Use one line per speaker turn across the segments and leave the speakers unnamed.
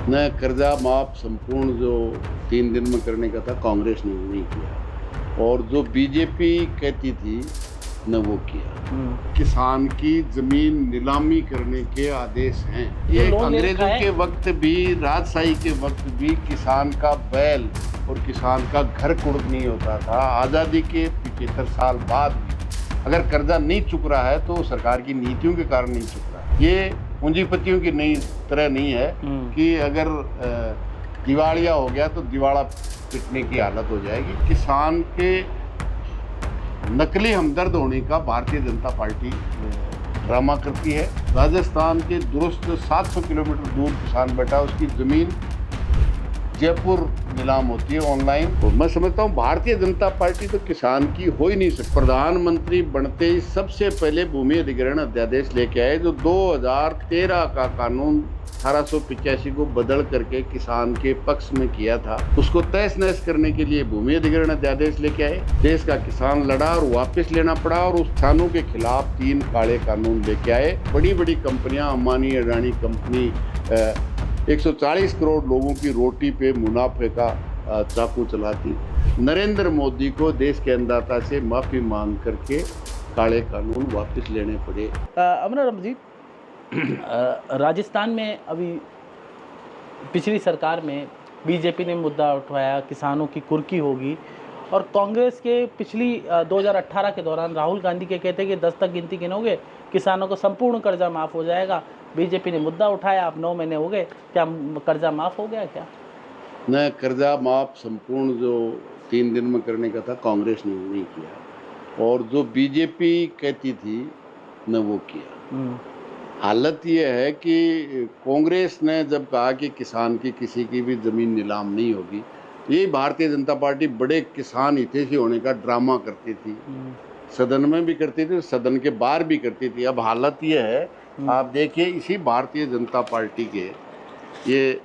न कर्जा माफ संपूर्ण जो 3 दिन में करने का था, कांग्रेस ने नहीं किया, और जो बीजेपी कहती थी न वो किया। किसान की जमीन नीलामी करने के आदेश हैं। ये अंग्रेजों के वक्त भी, राजशाही के वक्त भी किसान का बैल और किसान का घर कुर्क नहीं होता था। आज़ादी के 75 साल बाद भी अगर कर्जा नहीं चुक रहा है तो सरकार की नीतियों के कारण नहीं चुक रहा है। ये पूंजीपतियों की नई तरह नहीं है कि अगर दिवालिया हो गया तो दिवाला पिटने की हालत हो जाएगी। किसान के नकली हमदर्द होने का भारतीय जनता पार्टी ड्रामा करती है। राजस्थान के दुरुस्त 700 किलोमीटर दूर किसान बैठा, उसकी ज़मीन जयपुर नीलाम होती है ऑनलाइन। तो मैं समझता हूँ भारतीय जनता पार्टी तो किसान की हो ही नहीं सकती। प्रधानमंत्री बनते ही सबसे पहले भूमि अधिग्रहण अध्यादेश लेके आए, जो 2013 का कानून 1885 को बदल करके किसान के पक्ष में किया था, उसको तहस नहस करने के लिए भूमि अधिग्रहण अध्यादेश लेके आए। देश का किसान लड़ा और वापस लेना पड़ा, और उस किसानों के खिलाफ 3 काले कानून लेके आए। बड़ी बड़ी कंपनियां, अंबानी अडानी कंपनी 140 करोड़ लोगों की रोटी पे मुनाफे का चाकू चलाती। नरेंद्र मोदी को देश के अन्नदाता से माफ़ी मांग करके काले कानून वापस लेने पड़े।
अमरनाथ जी, राजस्थान में अभी पिछली सरकार में बीजेपी ने मुद्दा उठाया किसानों की कुर्की होगी, और कांग्रेस के पिछली 2018 के दौरान राहुल गांधी के कहते कि 10 तक गिनती गिनोगे किसानों को संपूर्ण कर्जा माफ़ हो जाएगा। बीजेपी ने मुद्दा उठाया, अब 9 महीने हो गए, क्या कर्जा माफ़ हो गया क्या?
न कर्जा माफ संपूर्ण जो 3 दिन में करने का था, कांग्रेस ने नहीं किया, और जो बीजेपी कहती थी न वो किया। हालत ये है कि कांग्रेस ने जब कहा कि किसान की किसी की भी ज़मीन नीलाम नहीं होगी, यही भारतीय जनता पार्टी बड़े किसान हितैषी होने का ड्रामा करती थी। सदन में भी करती थी, सदन के बाहर भी करती थी। अब हालत ये है, आप देखिए, इसी भारतीय जनता पार्टी के ये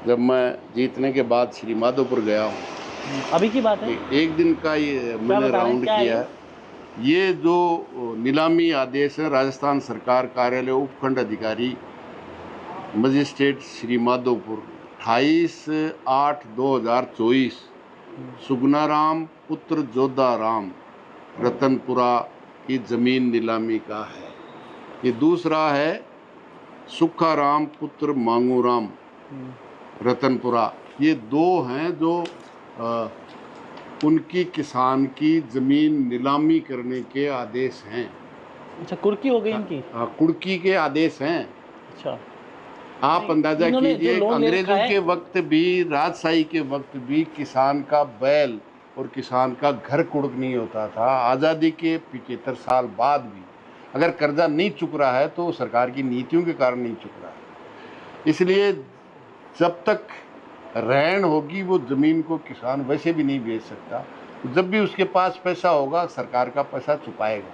जब मैं जीतने के बाद श्री माधोपुर गया हूँ,
अभी की बात है,
एक दिन का ये मैंने राउंड किया। ये जो नीलामी आदेश है, राजस्थान सरकार कार्यालय उपखंड अधिकारी मजिस्ट्रेट श्री माधोपुर 28/8/2024 सुगनाराम पुत्र जोधाराम रतनपुरा की ज़मीन नीलामी का है। ये दूसरा है सुखाराम पुत्र मांगूराम रतनपुरा। ये 2 हैं जो उनकी किसान की ज़मीन नीलामी करने के आदेश हैं।
अच्छा, कुर्की हो गई इनकी?
हाँ, कुर्की के आदेश हैं।
अच्छा,
आप अंदाजा कीजिए, अंग्रेजों के वक्त भी, राजशाही के वक्त भी किसान का बैल और किसान का घर कुर्क नहीं होता था। आज़ादी के 75 साल बाद भी अगर कर्जा नहीं चुक रहा है तो सरकार की नीतियों के कारण नहीं चुक रहा है। इसलिए जब तक रहन होगी, वो ज़मीन को किसान वैसे भी नहीं बेच सकता। जब भी उसके पास पैसा होगा, सरकार का पैसा चुकाएगा।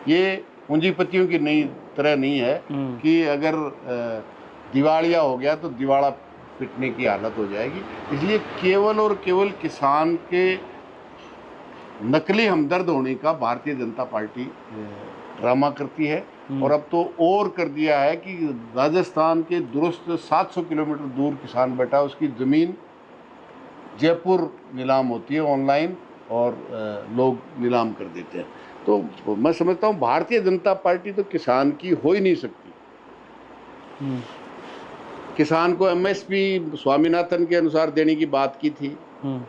ये पूंजीपतियों की नई तरह नहीं है कि अगर दिवालिया हो गया तो दिवाला पिटने की हालत हो जाएगी। इसलिए केवल और केवल किसान के नकली हमदर्द होने का भारतीय जनता पार्टी ड्रामा करती है। और अब तो और कर दिया है कि राजस्थान के दुरुस्त 700 किलोमीटर दूर किसान बैठा, उसकी ज़मीन जयपुर नीलाम होती है ऑनलाइन, और लोग नीलाम कर देते हैं। तो मैं समझता हूँ भारतीय जनता पार्टी तो किसान की हो ही नहीं सकती। किसान को MSP स्वामीनाथन के अनुसार देने की बात की थी,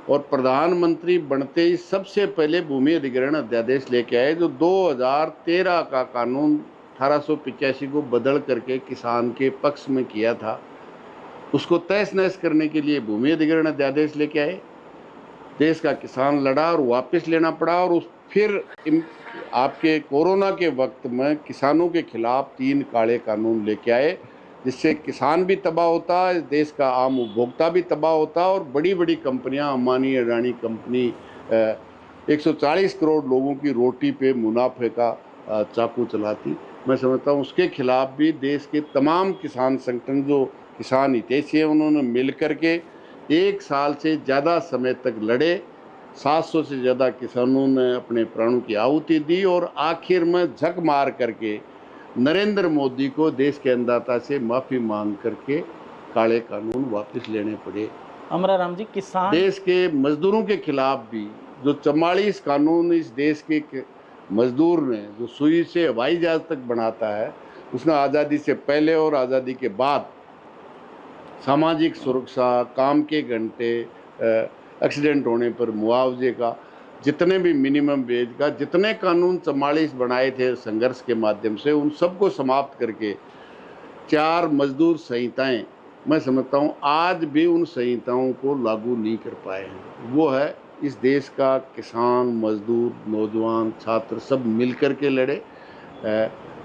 और प्रधानमंत्री बनते ही सबसे पहले भूमि अधिग्रहण अध्यादेश लेके आए, जो 2013 का कानून 1885 को बदल करके किसान के पक्ष में किया था, उसको तहस नहस करने के लिए भूमि अधिग्रहण अध्यादेश लेके आए। देश का किसान लड़ा और वापस लेना पड़ा, और फिर आपके कोरोना के वक्त में किसानों के खिलाफ 3 काले कानून लेके आए, जिससे किसान भी तबाह होता है, देश का आम उपभोक्ता भी तबाह होता, और बड़ी बड़ी कंपनियां, अंबानी अडानी कंपनी 140 करोड़ लोगों की रोटी पे मुनाफे का चाकू चलाती। मैं समझता हूँ उसके खिलाफ भी देश के तमाम किसान संगठन जो किसान हितैषी हैं, उन्होंने मिल कर के 1 साल से ज़्यादा समय तक लड़े। 700 से ज़्यादा किसानों ने अपने प्राणों की आहुति दी, और आखिर में झक मार करके नरेंद्र मोदी को देश के अन्नदाता से माफ़ी मांग करके काले कानून वापस लेने पड़े।
अमराराम जी, किसान
देश के मजदूरों के खिलाफ भी जो 44 कानून इस देश के मजदूर ने, जो सुई से हवाई जहाज तक बनाता है, उसने आज़ादी से पहले और आज़ादी के बाद सामाजिक सुरक्षा, काम के घंटे, एक्सीडेंट होने पर मुआवजे का, जितने भी मिनिमम वेज का, जितने कानून 44 बनाए थे संघर्ष के माध्यम से, उन सबको समाप्त करके 4 मजदूर संहिताएं, मैं समझता हूँ आज भी उन संहिताओं को लागू नहीं कर पाए हैं। वो है इस देश का किसान, मजदूर, नौजवान, छात्र सब मिलकर के लड़े,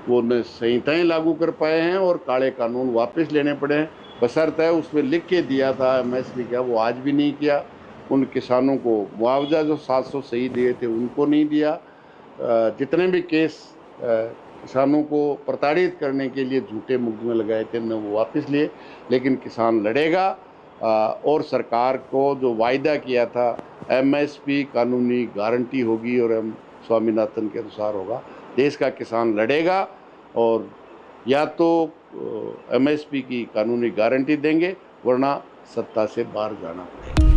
वो न संहिताएं लागू कर पाए हैं और काले कानून वापस लेने पड़े हैं। बशर्ते उसमें लिख के दिया था एमएसपी का, वो आज भी नहीं किया। उन किसानों को मुआवजा जो 700 सही दिए थे उनको नहीं दिया। जितने भी केस किसानों को प्रताड़ित करने के लिए झूठे मुकदमे लगाए थे न वो वापस लिए। लेकिन किसान लड़ेगा और सरकार को जो वायदा किया था एमएसपी कानूनी गारंटी होगी और हम स्वामीनाथन के अनुसार होगा। देश का किसान लड़ेगा और या तो एमएसपी की कानूनी गारंटी देंगे, वरना सत्ता से बाहर जाना पड़ेगा।